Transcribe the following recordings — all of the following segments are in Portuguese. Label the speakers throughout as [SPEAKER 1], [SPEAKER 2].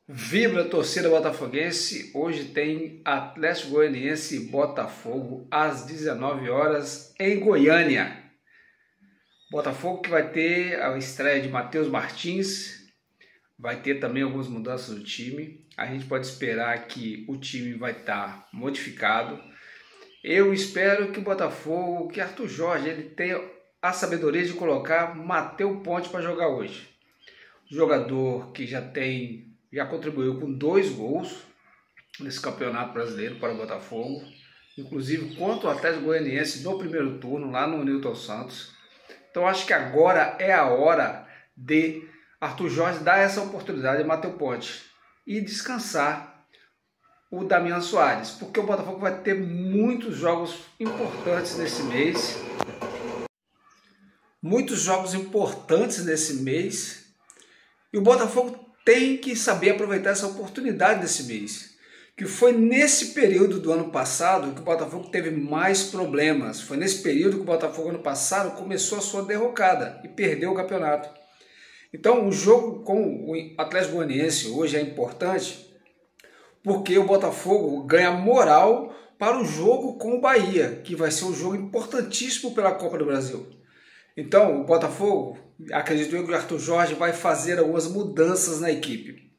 [SPEAKER 1] Vibra a torcida botafoguense, hoje tem Atlético Goianiense e Botafogo às 19 horas em Goiânia. Botafogo que vai ter a estreia de Matheus Martins, vai ter também algumas mudanças do time. A gente pode esperar que o time vai estar modificado. Eu espero que o Botafogo, que Arthur Jorge, ele tenha a sabedoria de colocar Matheus Ponte para jogar hoje. Jogador que já contribuiu com 2 gols nesse campeonato brasileiro para o Botafogo, inclusive contra o Atlético Goianiense no primeiro turno, lá no Newton Santos. Então acho que agora é a hora de Arthur Jorge dar essa oportunidade a Matheus Ponte e descansar o Damian Soares, porque o Botafogo vai ter muitos jogos importantes nesse mês. E o Botafogo tem que saber aproveitar essa oportunidade desse mês, que foi nesse período do ano passado que o Botafogo teve mais problemas. Foi nesse período que o Botafogo ano passado começou a sua derrocada e perdeu o campeonato. Então o jogo com o Atlético Goianiense hoje é importante porque o Botafogo ganha moral para o jogo com o Bahia, que vai ser um jogo importantíssimo pela Copa do Brasil. Então o Botafogo, acredito eu que o Arthur Jorge vai fazer algumas mudanças na equipe.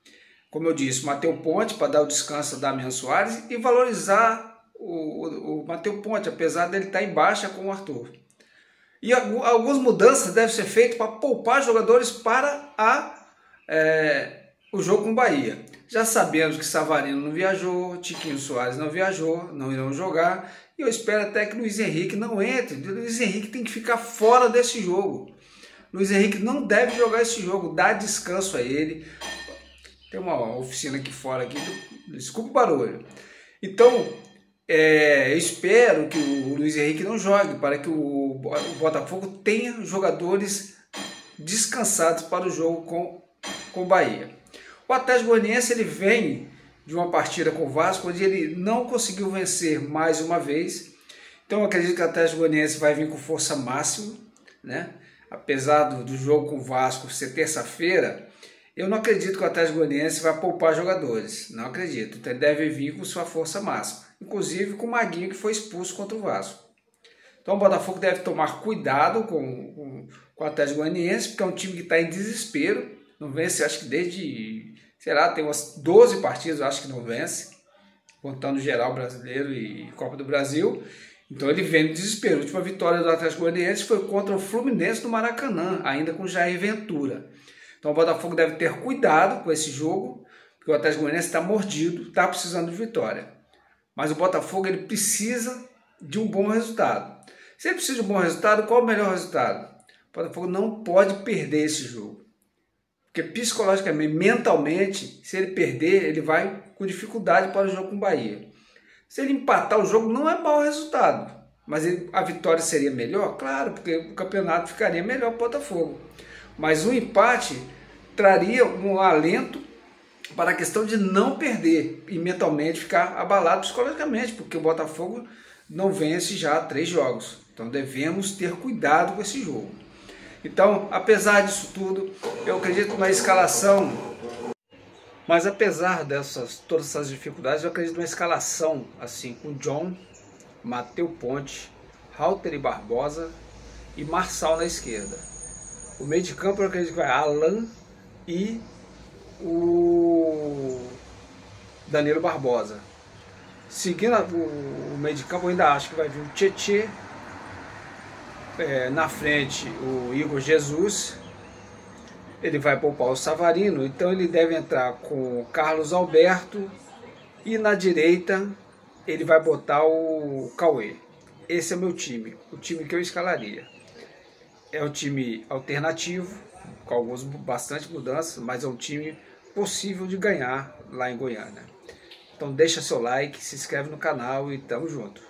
[SPEAKER 1] Como eu disse, Matheus Ponte para dar o descanso a Damian Soares e valorizar o Matheus Ponte, apesar dele estar em baixa com o Arthur. E algumas mudanças devem ser feitas para poupar jogadores para o jogo com o Bahia. Já sabemos que Savarino não viajou, Tiquinho Soares não viajou, não irão jogar. E eu espero até que Luiz Henrique não entre. Luiz Henrique tem que ficar fora desse jogo. Luiz Henrique não deve jogar esse jogo, dá descanso a ele. Tem uma oficina aqui fora, desculpa o barulho. Então, espero que o Luiz Henrique não jogue, para que o Botafogo tenha jogadores descansados para o jogo com o Bahia. O Atlético Goianiense ele vem de uma partida com o Vasco, onde ele não conseguiu vencer mais uma vez. Então eu acredito que o Atlético Goianiense vai vir com força máxima, né? Apesar do jogo com o Vasco ser terça-feira, eu não acredito que o Atlético Goianiense vai poupar jogadores. Não acredito. Então ele deve vir com sua força máxima. Inclusive com o Maguinho, que foi expulso contra o Vasco. Então o Botafogo deve tomar cuidado com o Atlético Goianiense, porque é um time que está em desespero. Não vence, acho que desde, sei lá, tem umas 12 partidas, acho que não vence, contando geral brasileiro e Copa do Brasil. Então ele vem no desespero. A última vitória do Atlético Goianiense foi contra o Fluminense no Maracanã, ainda com Jair Ventura. Então o Botafogo deve ter cuidado com esse jogo, porque o Atlético Goianiense está mordido, está precisando de vitória. Mas o Botafogo ele precisa de um bom resultado. Se ele precisa de um bom resultado, qual é o melhor resultado? O Botafogo não pode perder esse jogo. Porque psicologicamente, mentalmente, se ele perder, ele vai com dificuldade para o jogo com o Bahia. Se ele empatar o jogo, não é mau resultado. Mas a vitória seria melhor? Claro, porque o campeonato ficaria melhor para o Botafogo. Mas o empate traria um alento para a questão de não perder e mentalmente ficar abalado psicologicamente, porque o Botafogo não vence já 3 jogos. Então devemos ter cuidado com esse jogo. Então, apesar disso tudo, eu acredito na escalação. Mas apesar todas essas dificuldades, eu acredito na escalação assim, com John, Matheus Ponte, Halter Barbosa e Marçal na esquerda. O meio de campo eu acredito que vai Alan e o Danilo Barbosa. Seguindo o meio de campo, eu ainda acho que vai vir o Tietê. Na frente o Igor Jesus, ele vai poupar o Savarino, então ele deve entrar com o Carlos Alberto e na direita ele vai botar o Cauê. Esse é o meu time, o time que eu escalaria. É um time alternativo, com bastante mudanças, mas é um time possível de ganhar lá em Goiânia. Então deixa seu like, se inscreve no canal e tamo junto.